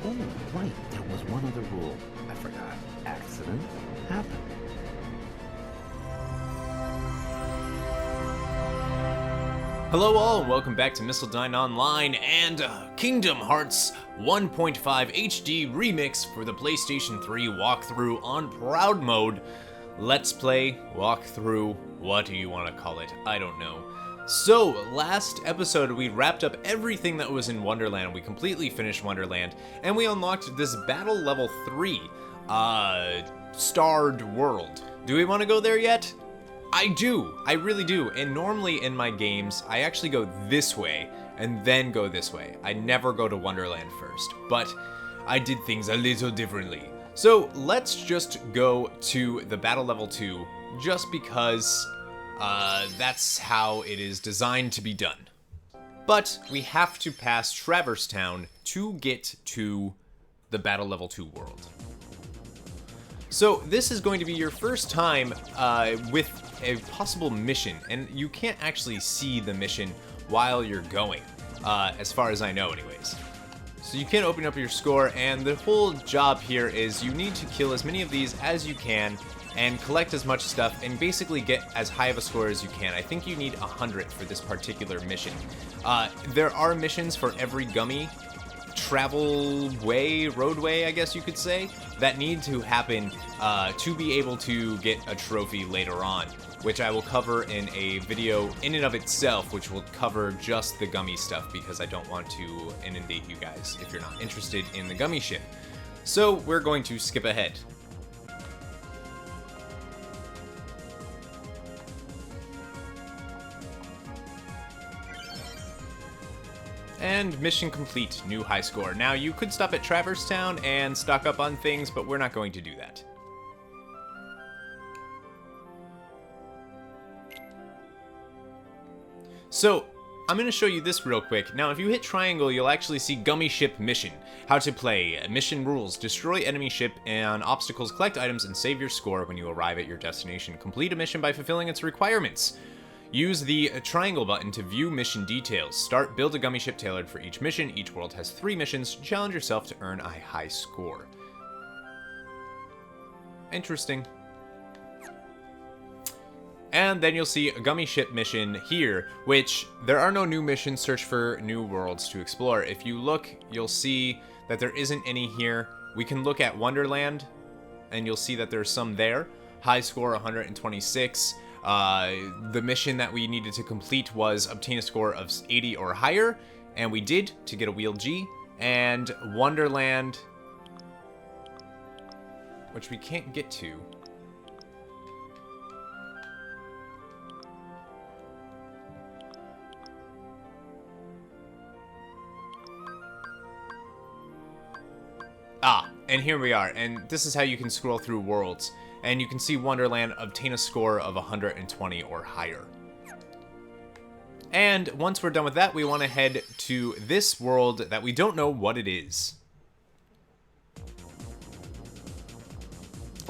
Oh, right, there was one other rule. I forgot. Accident happened. Hello all, and welcome back to Missildine Online and Kingdom Hearts 1.5 HD Remix for the PlayStation 3 walkthrough on Proud Mode. Let's play, walkthrough, what do you want to call it? I don't know. So, last episode we wrapped up everything that was in Wonderland. We completely finished Wonderland, and we unlocked this Battle Level 3, Starred World. Do we want to go there yet? I do, I really do, and normally in my games, I actually go this way, and then go this way. I never go to Wonderland first, but I did things a little differently. So let's just go to the Battle Level 2, just because that's how it is designed to be done. But we have to pass Traverse Town to get to the Battle Level 2 world. So this is going to be your first time with a possible mission, and you can't actually see the mission while you're going, as far as I know anyways. So you can open up your score, and the whole job here is you need to kill as many of these as you can and collect as much stuff and basically get as high of a score as you can. I think you need 100 for this particular mission. There are missions for every gummy roadway, I guess you could say, that need to happen to be able to get a trophy later on, which I will cover in a video in and of itself, which will cover just the gummy stuff because I don't want to inundate you guys if you're not interested in the gummy ship. So we're going to skip ahead. And mission complete, new high score. Now you could stop at Traverse Town and stock up on things, but we're not going to do that. So, I'm going to show you this real quick. Now, if you hit triangle, you'll actually see Gummy Ship Mission. How to play. Mission rules. Destroy enemy ship and obstacles, collect items, and save your score when you arrive at your destination. Complete a mission by fulfilling its requirements. Use the triangle button to view mission details. Start, build a gummy ship tailored for each mission. Each world has 3 missions. Challenge yourself to earn a high score. Interesting. And then you'll see a gummy ship mission here, which there are no new missions. Search for new worlds to explore. If you look, you'll see that there isn't any here. We can look at Wonderland, and you'll see that there's some there. High score 126. The mission that we needed to complete was obtain a score of 80 or higher, and we did to get a wheel G. And Wonderland, which we can't get to. And here we are, and this is how you can scroll through worlds. And you can see Wonderland obtain a score of 120 or higher. And once we're done with that, we want to head to this world that we don't know what it is.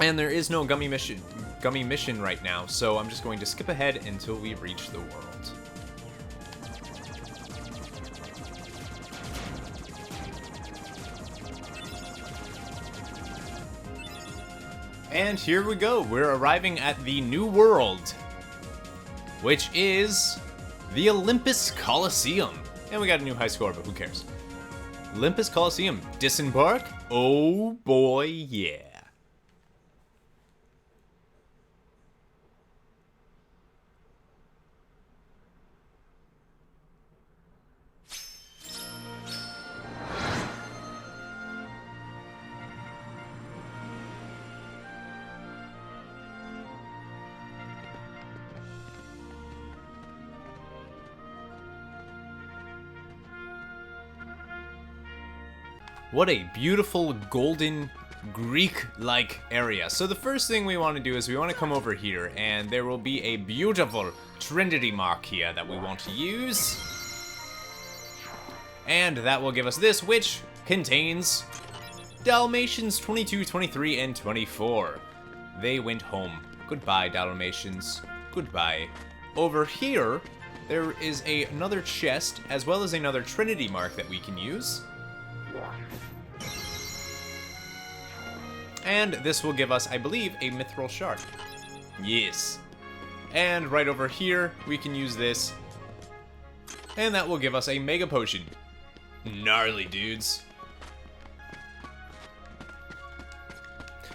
And there is no gummy mission right now, so I'm just going to skip ahead until we reach the world. And here we go, we're arriving at the new world, which is the Olympus Coliseum. And we got a new high score, but who cares? Olympus Coliseum, disembark? Oh boy, yeah. What a beautiful golden Greek-like area. So the first thing we want to do is we want to come over here, and there will be a beautiful Trinity mark here that we want to use. And that will give us this, which contains Dalmatians 22, 23, and 24. They went home. Goodbye, Dalmatians. Goodbye. Over here, there is another chest, as well as another Trinity mark that we can use. And this will give us, I believe, a mithril shard. Yes. And right over here, we can use this. And that will give us a mega potion. Gnarly, dudes.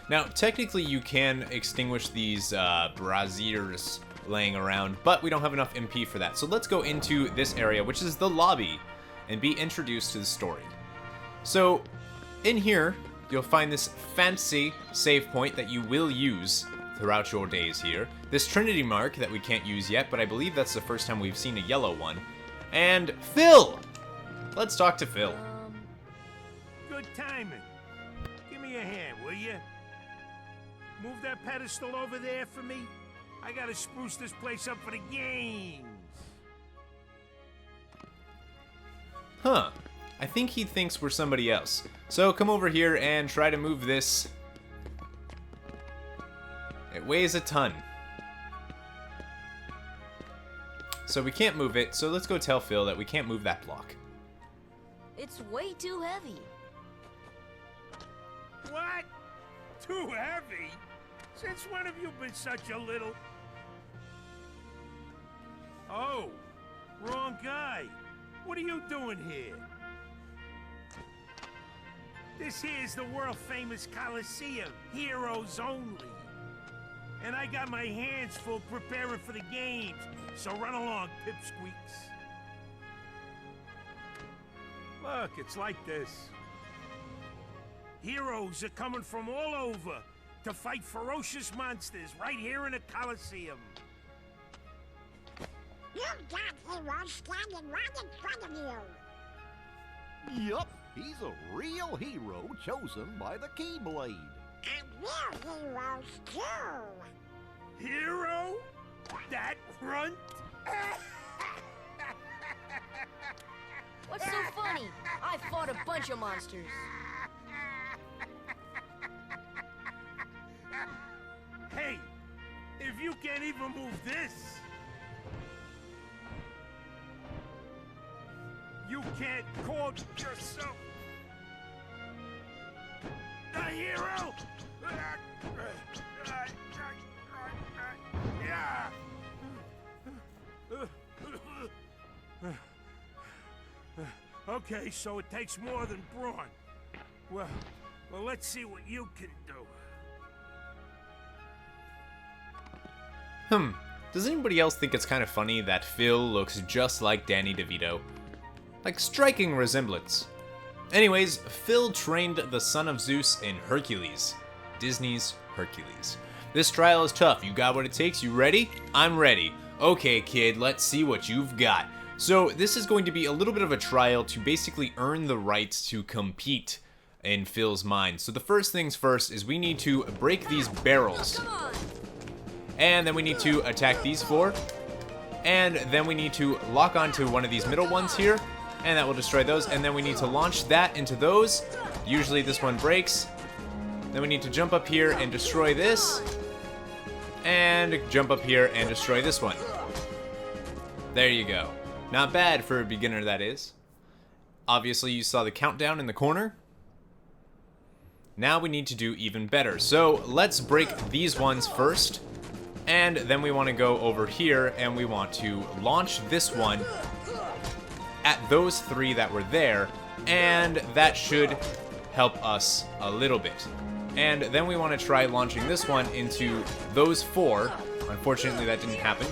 Now, technically, you can extinguish these braziers laying around, but we don't have enough MP for that. So let's go into this area, which is the lobby, and be introduced to the story. So, in here, you'll find this fancy save point that you will use throughout your days here. This Trinity mark that we can't use yet, but I believe that's the first time we've seen a yellow one. And Phil! Let's talk to Phil. Good timing. Give me a hand, will you? Move that pedestal over there for me. I gotta spruce this place up for the games. Huh. I think he thinks we're somebody else. So come over here and try to move this. It weighs a ton. So we can't move it, so let's go tell Phil that we can't move that block. It's way too heavy. What? Too heavy? Since when have you been such a little... Oh, wrong guy. What are you doing here? This here's the world-famous Coliseum, heroes only. And I got my hands full preparing for the games, so run along, pipsqueaks. Look, it's like this. Heroes are coming from all over to fight ferocious monsters right here in the Coliseum. You've got heroes standing right in front of you. Yup, he's a real hero chosen by the Keyblade. And we're heroes too. Hero? That runt? What's so funny? I fought a bunch of monsters. Hey, if you can't even move this, you can't call yourself a hero? Yeah. Okay, so it takes more than brawn. Well, let's see what you can do. Does anybody else think it's kind of funny that Phil looks just like Danny DeVito? Like, striking resemblance. Anyways, Phil trained the son of Zeus in Hercules. Disney's Hercules. This trial is tough. You got what it takes? You ready? I'm ready. Okay, kid, let's see what you've got. So this is going to be a little bit of a trial to basically earn the right to compete in Phil's mind. So the first things first is we need to break these barrels. Come on! And then we need to attack these four. And then we need to lock onto one of these middle ones here. And that will destroy those. And then we need to launch that into those. Usually this one breaks. Then we need to jump up here and destroy this. And jump up here and destroy this one. There you go. Not bad for a beginner, that is. Obviously, you saw the countdown in the corner. Now we need to do even better. So let's break these ones first. And then we want to go over here and we want to launch this one at those three that were there. And that should help us a little bit. And then we want to try launching this one into those four. Unfortunately, that didn't happen.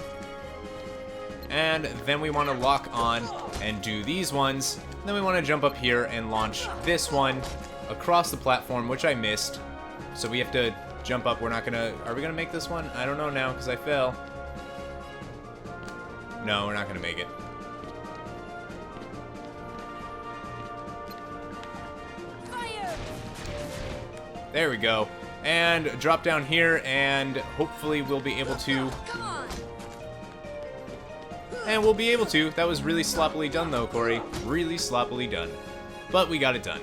And then we want to lock on and do these ones. Then we want to jump up here and launch this one across the platform, which I missed. So we have to jump up. We're not gonna... Are we gonna make this one? I don't know now, because I fell. No, we're not gonna make it. Fire! There we go. And drop down here, and hopefully we'll be able to... Come on! And we'll be able to. That was really sloppily done, though, Corey. Really sloppily done. But we got it done.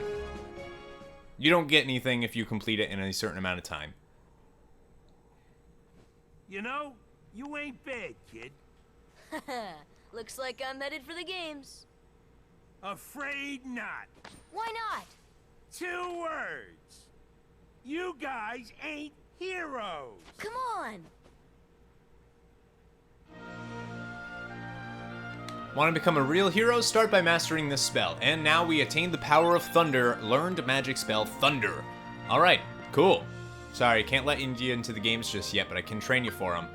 You don't get anything if you complete it in a certain amount of time. You know, you ain't bad, kid. Looks like I'm headed for the games. Afraid not. Why not? 2 words. You guys ain't heroes. Come on. Want to become a real hero? Start by mastering this spell. And now we attain the power of thunder. Learned magic spell Thunder. Alright, cool. Sorry, can't let you into the games just yet, but I can train you for them.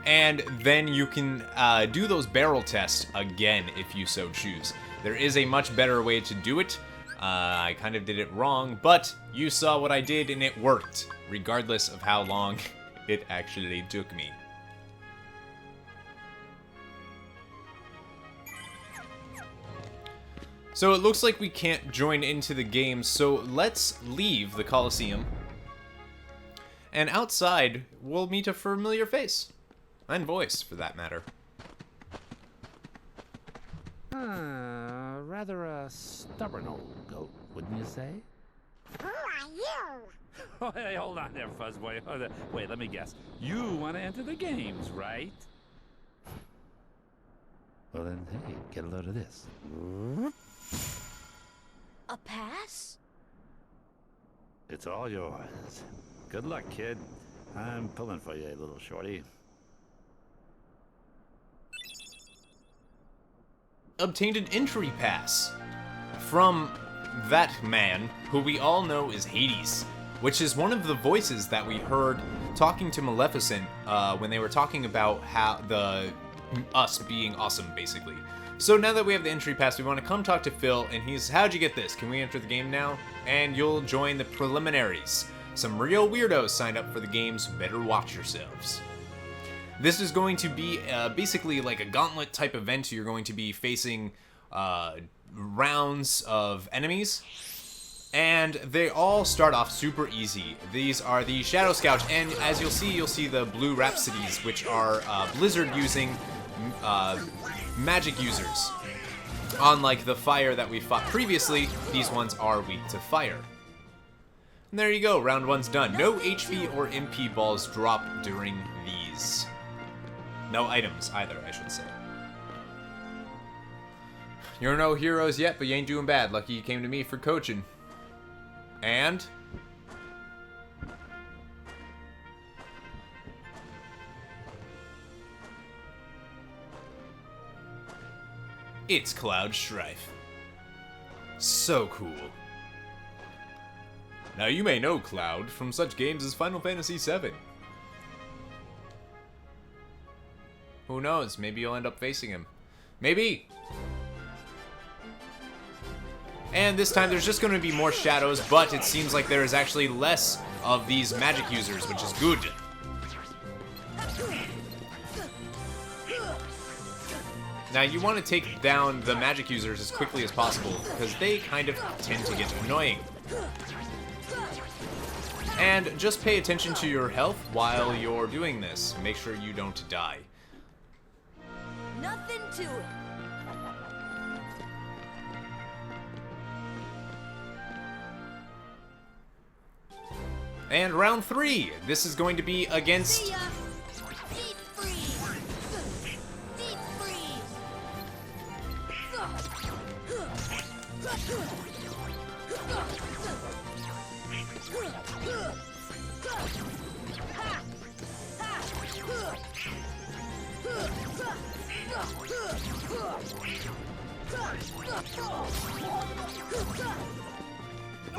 And then you can do those barrel tests again if you so choose. There is a much better way to do it. I kind of did it wrong, but you saw what I did and it worked, regardless of how long it actually took me. So it looks like we can't join into the game, so let's leave the Coliseum. And outside, we'll meet a familiar face. And voice, for that matter. Rather a stubborn old goat, wouldn't you say? Who are you? Oh, hey, hold on there, Fuzzboy. Wait, let me guess. You want to enter the games, right? Well then, hey, get a load of this. A pass? It's all yours. Good luck, kid. I'm pulling for you, little shorty. Obtained an entry pass from that man who we all know is Hades, which is one of the voices that we heard talking to Maleficent when they were talking about how us being awesome, basically. So now that we have the entry pass, we want to come talk to Phil, and he's, how'd you get this? Can we enter the game now? And you'll join the preliminaries. Some real weirdos signed up for the games, better watch yourselves. This is going to be basically like a gauntlet type event. You're going to be facing rounds of enemies, and they all start off super easy. These are the Shadow Scouts, and as you'll see the Blue Rhapsodies, which are Blizzard using magic users. Unlike the fire that we fought previously, these ones are weak to fire. And there you go, round one's done. No HP or MP balls drop during these. No items either, I should say. You're no heroes yet, but you ain't doing bad. Lucky you came to me for coaching. And it's Cloud Strife. So cool. Now you may know Cloud from such games as Final Fantasy VII. Who knows, maybe you'll end up facing him. Maybe! And this time there's just going to be more shadows, but it seems like there is actually less of these magic users, which is good. Now you want to take down the magic users as quickly as possible, because they kind of tend to get annoying. And just pay attention to your health while you're doing this. Make sure you don't die. Nothing to it. And round 3. This is going to be against... See ya. Deep freeze. Deep freeze.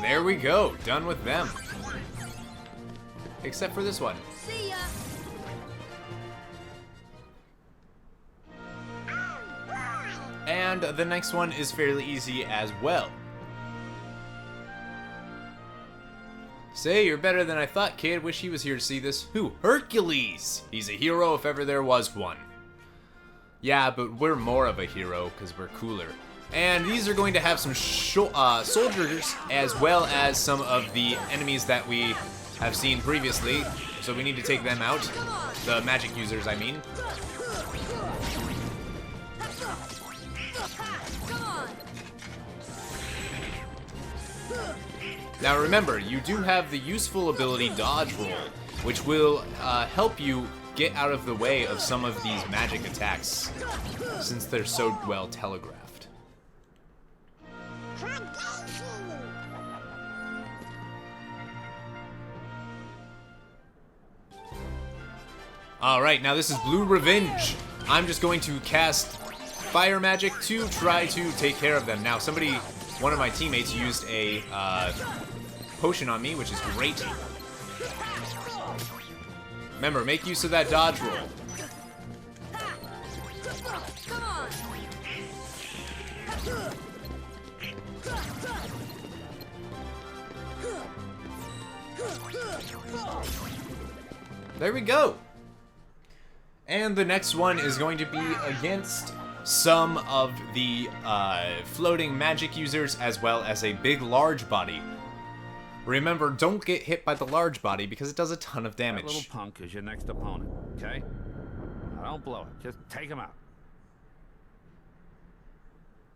There we go. Done with them. Except for this one. See ya. And the next one is fairly easy as well. Say, you're better than I thought, kid. Wish he was here to see this. Who? Hercules! He's a hero if ever there was one. Yeah, but we're more of a hero because we're cooler. And these are going to have some soldiers as well as some of the enemies that we have seen previously. So we need to take them out. The magic users, I mean. Now remember, you do have the useful ability Dodge Roll, which will help you get out of the way of some of these magic attacks, since they're so well telegraphed. Alright, now this is Blue Revenge. I'm just going to cast fire magic to try to take care of them. Now, one of my teammates used a potion on me, which is great. Remember, make use of that dodge roll. Come on. There we go. And the next one is going to be against some of the floating magic users, as well as a big large body. Remember, don't get hit by the large body because it does a ton of damage. That little punk is your next opponent, okay? Now, don't blow it. Just take him out.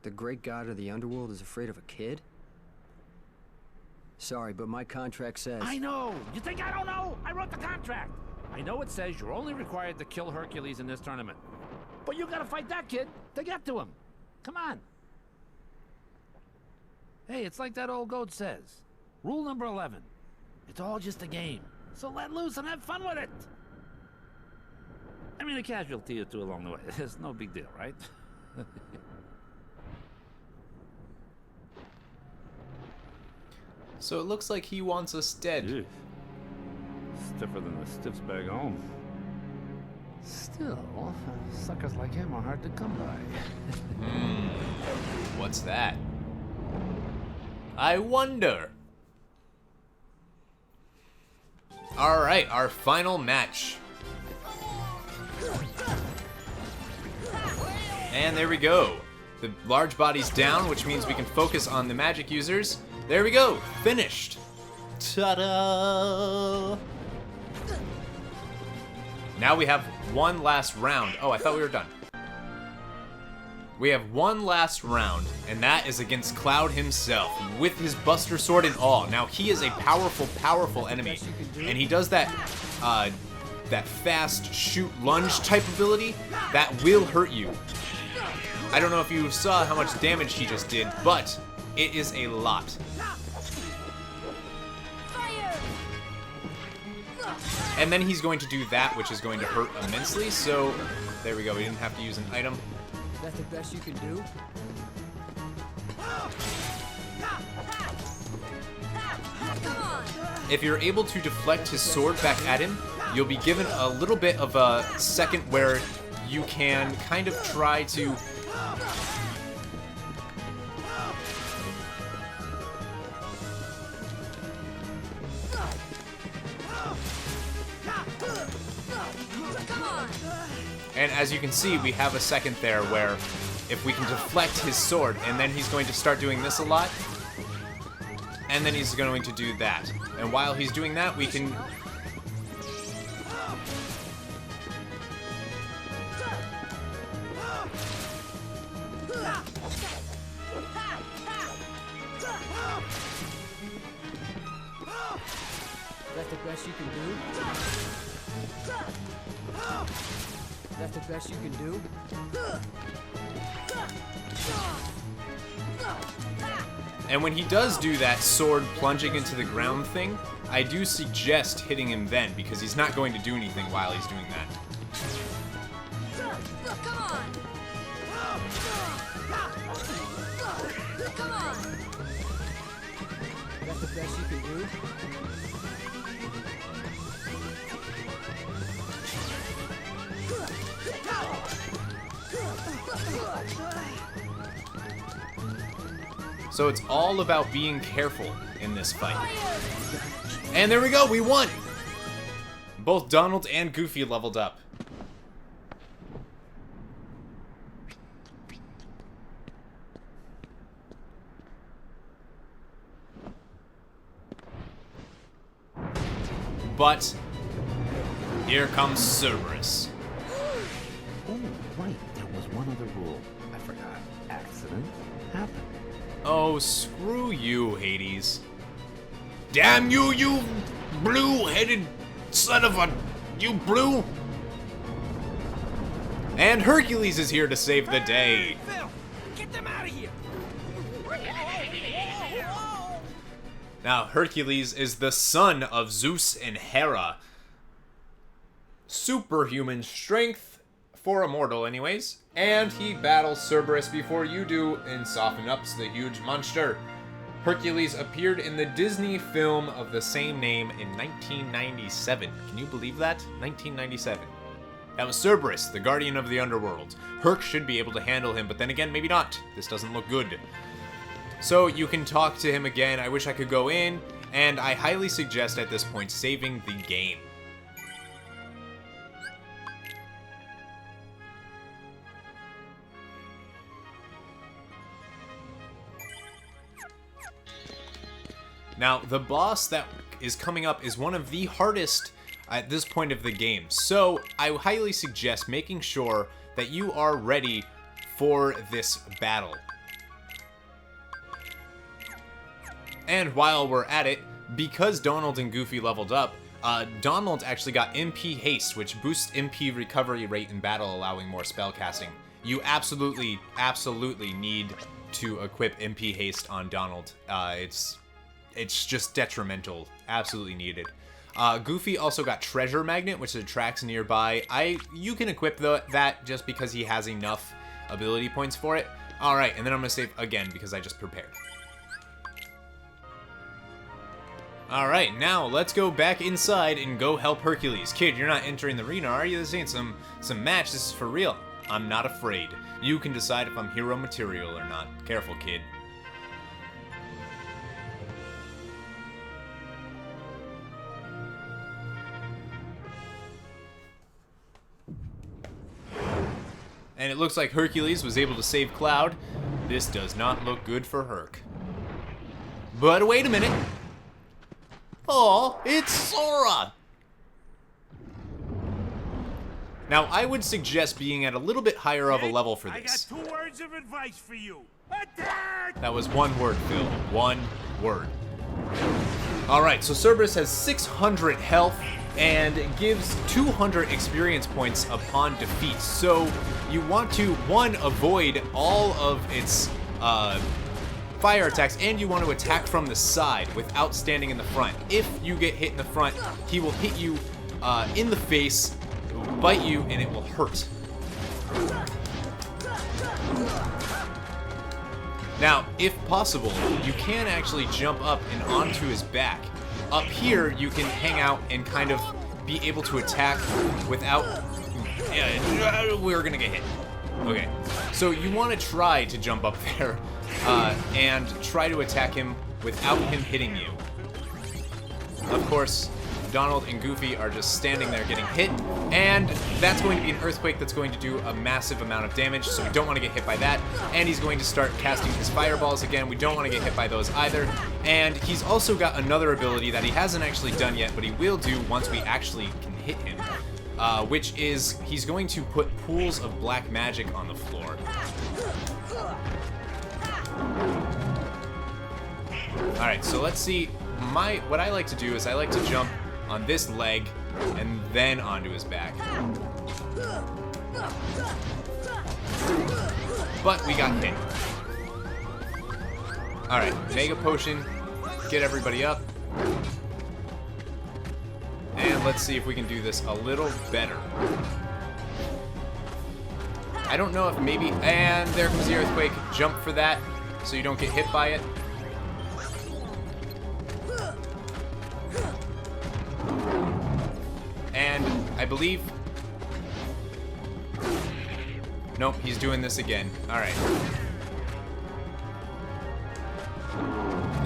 The great god of the Underworld is afraid of a kid? Sorry, but my contract says... I know! You think I don't know? I wrote the contract! I know it says you're only required to kill Hercules in this tournament. But you gotta fight that kid to get to him. Come on. Hey, it's like that old goat says. Rule number 11. It's all just a game. So let loose and have fun with it. I mean, a casualty or two along the way. It's no big deal, right? So it looks like he wants us dead. Ew. Stiffer than the stiffs back home. Still, suckers like him are hard to come by. What's that? I wonder. Alright, our final match. And there we go. The large body's down, which means we can focus on the magic users. There we go, finished. Ta-da! Now we have one last round. Oh, I thought we were done. We have one last round, and that is against Cloud himself, with his Buster Sword and all. Now, he is a powerful, powerful enemy, and he does that, that fast shoot lunge type ability that will hurt you. I don't know if you saw how much damage he just did, but it is a lot. Fire! And then he's going to do that, which is going to hurt immensely, so there we go. We didn't have to use an item. That's the best you can do? Come on! If you're able to deflect his sword back at him, you'll be given a little bit of a second where you can kind of try to... Come on! And as you can see, we have a second there where if we can deflect his sword, and then he's going to start doing this a lot, and then he's going to do that. And while he's doing that, we can... That's the best you can do? That's the best you can do? And when he does do that sword plunging into the ground thing, I do suggest hitting him then, because he's not going to do anything while he's doing that. Come on! Come on! That's the best you can do? So it's all about being careful in this fight. And there we go, we won! Both Donald and Goofy leveled up. But here comes Cerberus. Oh, right, there was one other rule. I forgot. Accident happened. Oh, screw you, Hades. Damn you, you blue-headed son of a... You blue... And Hercules is here to save the day. Phil, get them out of here! Now, Hercules is the son of Zeus and Hera. superhuman strength, for a mortal anyways, and he battles Cerberus before you do and soften up the huge monster. Hercules appeared in the Disney film of the same name in 1997. Can you believe that? 1997. That was Cerberus, the guardian of the Underworld. Herc should be able to handle him, but then again, maybe not. This doesn't look good. So you can talk to him again. I wish I could go in, and I highly suggest at this point saving the game. Now, the boss that is coming up is one of the hardest at this point of the game, so I highly suggest making sure that you are ready for this battle. And while we're at it, because Donald and Goofy leveled up, Donald actually got MP Haste, which boosts MP recovery rate in battle, allowing more spell casting. You absolutely need to equip MP Haste on Donald. It's just detrimental. Absolutely needed. Goofy also got Treasure Magnet, which attracts nearby. You can equip that just because he has enough ability points for it. Alright, and then I'm going to save again because I just prepared. Alright, now let's go back inside and go help Hercules. Kid, you're not entering the arena, are you? This ain't some match, this is for real. I'm not afraid. You can decide if I'm hero material or not. Careful, kid. And it looks like Hercules was able to save Cloud. This does not look good for Herc. But wait a minute. Oh, it's Sora! Now, I would suggest being at a little bit higher of a level for this. I got 2 words of advice for you. Attack! That was 1 word, Phil. 1 word. Alright, so Cerberus has 600 health and gives 200 experience points upon defeat. So you want to, 1, avoid all of its fire attacks, and you want to attack from the side without standing in the front. If you get hit in the front, he will hit you in the face, bite you, and it will hurt. Now, if possible, you can actually jump up and onto his back. Up here, you can hang out and kind of be able to attack without... we're gonna get hit. Okay, so you want to try to jump up there and try to attack him without him hitting you. Of course, Donald and Goofy are just standing there getting hit, and that's going to be an earthquake that's going to do a massive amount of damage, so we don't want to get hit by that. And he's going to start casting his fireballs again. We don't want to get hit by those either. And he's also got another ability that he hasn't actually done yet, but he will do once we actually can hit him, which is he's going to put pools of black magic on the floor. Alright, so let's see. What I like to do is I like to jump on this leg and then onto his back. But we got hit. Alright, Mega Potion. Get everybody up. And let's see if we can do this a little better. I don't know if maybe... And there comes the earthquake. Jump for that so you don't get hit by it. And I believe... Nope, he's doing this again. Alright.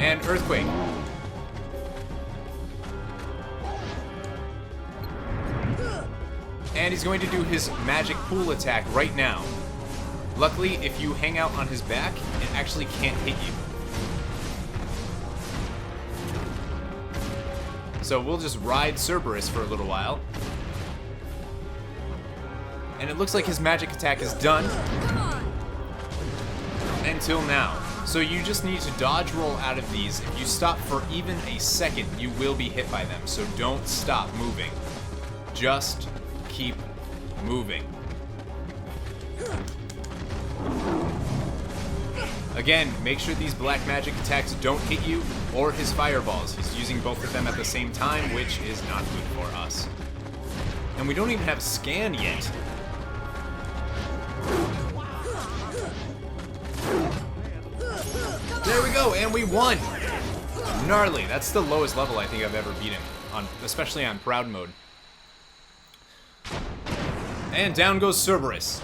And earthquake. And he's going to do his magic pool attack right now. Luckily, if you hang out on his back, it actually can't hit you. So we'll just ride Cerberus for a little while. And it looks like his magic attack is done. Until now. So you just need to dodge roll out of these. If you stop for even a second, you will be hit by them. So don't stop moving. Just keep moving. Again, make sure these black magic attacks don't hit you or his fireballs. He's using both of them at the same time, which is not good for us. And we don't even have scan yet. There we go, and we won! Gnarly, that's the lowest level I think I've ever beaten, especially on Proud mode. And down goes Cerberus.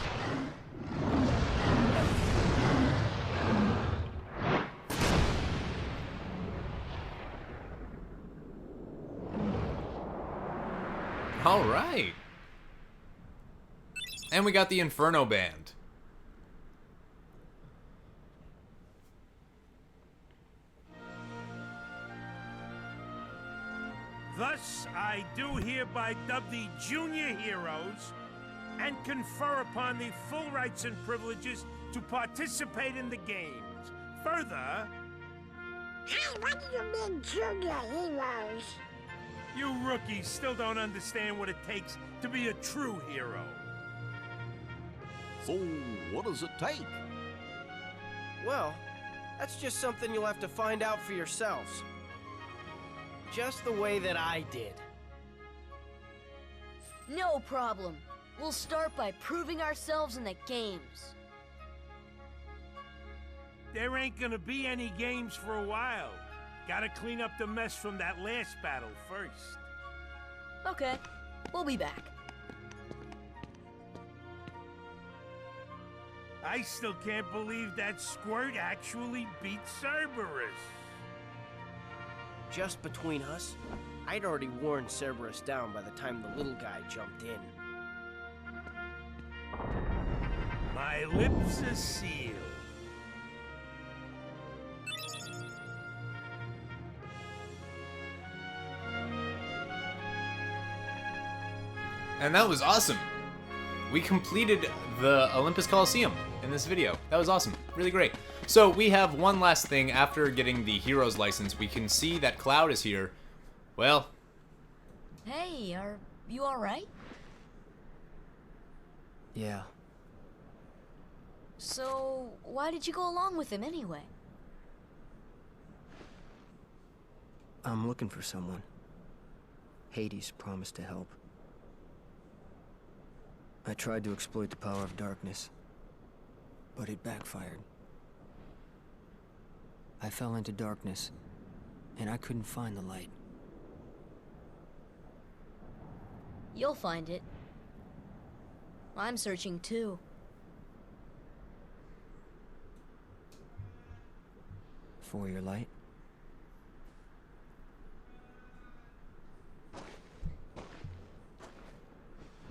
Alright. And we got the Inferno Band. Thus, I do hereby dub the Junior Heroes and confer upon the full rights and privileges to participate in the games. Further... Hey, what do you mean, Junior Heroes? You rookies still don't understand what it takes to be a true hero. So, what does it take? Well, that's just something you'll have to find out for yourselves. Just the way that I did. No problem. We'll start by proving ourselves in the games. There ain't gonna be any games for a while. Gotta clean up the mess from that last battle first. Okay, we'll be back. I still can't believe that Squirt actually beat Cerberus. Just between us, I'd already worn Cerberus down by the time the little guy jumped in. My lips are sealed. And that was awesome. We completed the Olympus Coliseum in this video. That was awesome. Really great. So we have one last thing. After getting the Hero's license, we can see that Cloud is here. Well... Hey, are you alright? Yeah. So, why did you go along with him anyway? I'm looking for someone. Hades promised to help. I tried to exploit the power of darkness, but it backfired. I fell into darkness, and I couldn't find the light. You'll find it. I'm searching too. For your light?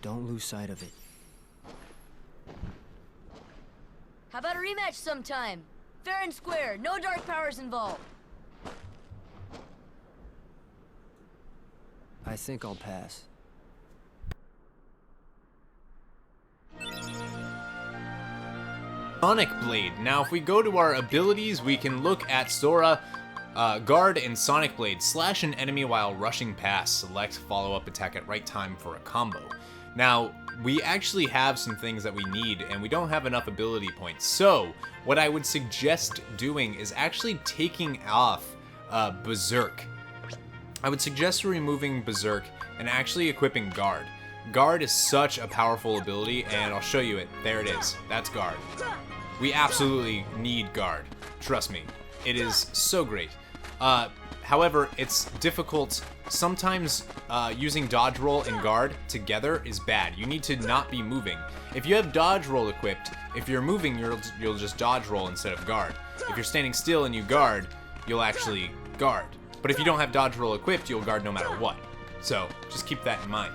Don't lose sight of it. How about a rematch sometime? Fair and square, no dark powers involved. I think I'll pass. Sonic Blade. Now, if we go to our abilities, we can look at Sora, Guard, and Sonic Blade. Slash an enemy while rushing past. Select follow-up attack at right time for a combo. Now, we actually have some things that we need, and we don't have enough ability points. So, what I would suggest doing is actually taking off Berserk. I would suggest removing Berserk and actually equipping Guard. Guard is such a powerful ability, and I'll show you it. There it is. That's Guard. We absolutely need Guard. Trust me. It is so great. However, it's difficult. Sometimes using dodge roll and guard together is bad. You need to not be moving. If you have dodge roll equipped, if you're moving, you'll just dodge roll instead of guard. If you're standing still and you guard, you'll actually guard. But if you don't have dodge roll equipped, you'll guard no matter what. So just keep that in mind.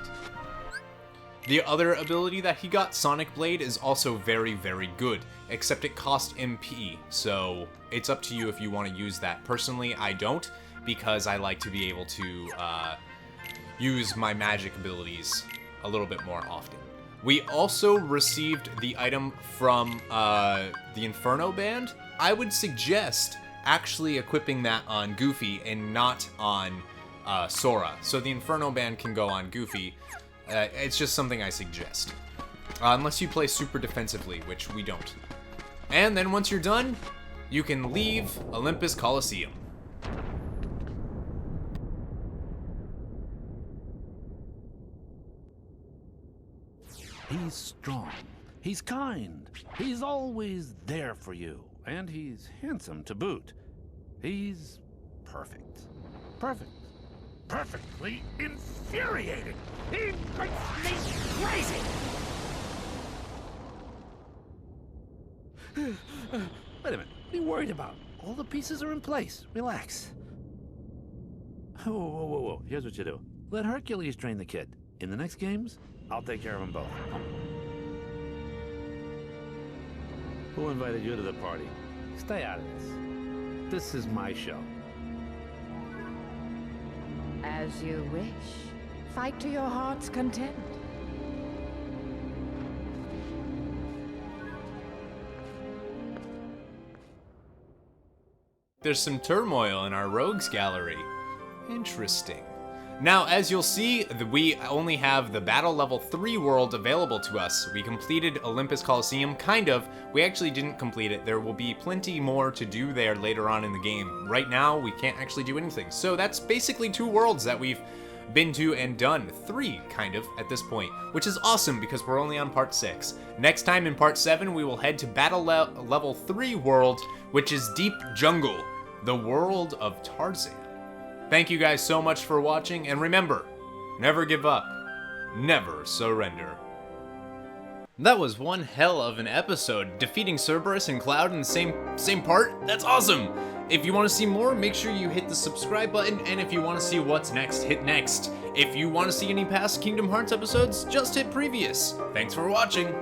The other ability that he got, Sonic Blade, is also very, very good, except it costs MP, so it's up to you if you want to use that. Personally, I don't, because I like to be able to use my magic abilities a little bit more often. We also received the item from the Inferno Band. I would suggest actually equipping that on Goofy and not on Sora, so the Inferno Band can go on Goofy. It's just something I suggest. Unless you play super defensively, which we don't. And then once you're done, you can leave Olympus Coliseum. He's strong. He's kind. He's always there for you. And he's handsome to boot. He's perfect. Perfect. Perfectly infuriating. He makes me crazy. Wait a minute. What are you worried about? All the pieces are in place. Relax. Whoa. Here's what you do. Let Hercules train the kid. In the next games, I'll take care of them both. Who invited you to the party? Stay out of this. This is my show. As you wish. Fight to your heart's content. There's some turmoil in our rogues gallery. Interesting. Now, as you'll see, we only have the battle level 3 world available to us. We completed Olympus Coliseum, kind of. We actually didn't complete it. There will be plenty more to do there later on in the game. Right now, we can't actually do anything. So that's basically 2 worlds that we've been to and done. 3, kind of, at this point, which is awesome because we're only on part 6. Next time in part 7, we will head to battle level 3 world, which is Deep Jungle, the world of Tarzan. Thank you guys so much for watching, and remember, never give up, never surrender. That was one hell of an episode. Defeating Cerberus and Cloud in the same part? That's awesome! If you want to see more, make sure you hit the subscribe button, and if you want to see what's next, hit next. If you want to see any past Kingdom Hearts episodes, just hit previous. Thanks for watching!